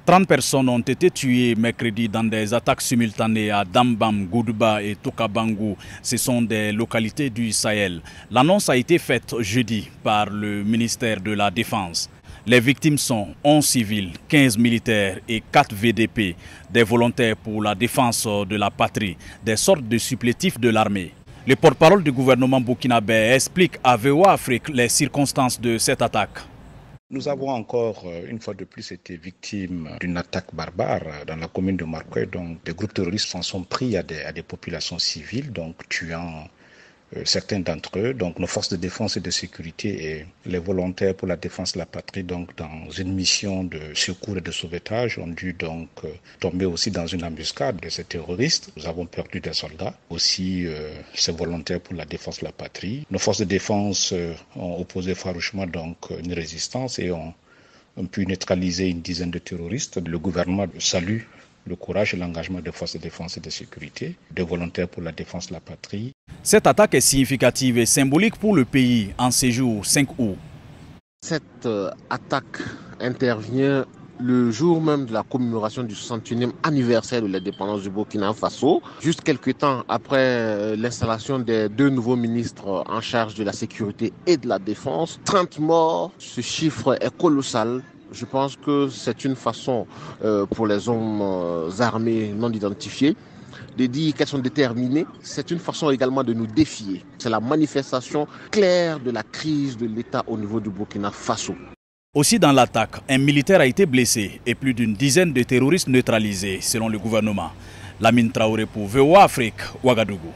30 personnes ont été tuées mercredi dans des attaques simultanées à Dambam, Goudba et Tokabangu. Ce sont des localités du Sahel. L'annonce a été faite jeudi par le ministère de la Défense. Les victimes sont 11 civils, 15 militaires et 4 VDP, des volontaires pour la défense de la patrie, des sortes de supplétifs de l'armée. Le porte-parole du gouvernement burkinabé explique à VOA Afrique les circonstances de cette attaque. Nous avons encore, une fois de plus, été victimes d'une attaque barbare dans la commune de Marcoy. Donc, des groupes terroristes s'en sont pris à des populations civiles, donc tuant certains d'entre eux. Donc, nos forces de défense et de sécurité et les volontaires pour la défense de la patrie, donc dans une mission de secours et de sauvetage, ont dû donc tomber aussi dans une embuscade de ces terroristes. Nous avons perdu des soldats, aussi ces volontaires pour la défense de la patrie. Nos forces de défense ont opposé farouchement donc une résistance et ont pu neutraliser une dizaine de terroristes. Le gouvernement salue le courage et l'engagement des forces de défense et de sécurité, des volontaires pour la défense de la patrie. Cette attaque est significative et symbolique pour le pays en ces jours 5 août. Cette attaque intervient le jour même de la commémoration du 61e anniversaire de l'indépendance du Burkina Faso, juste quelques temps après l'installation des 2 nouveaux ministres en charge de la sécurité et de la défense. 30 morts, ce chiffre est colossal. Je pense que c'est une façon pour les hommes armés non identifiés de dire qu'elles sont déterminées. C'est une façon également de nous défier. C'est la manifestation claire de la crise de l'État au niveau du Burkina Faso. Aussi dans l'attaque, un militaire a été blessé et plus d'une dizaine de terroristes neutralisés selon le gouvernement. Lamine Traoré pour VOA Afrique, Ouagadougou.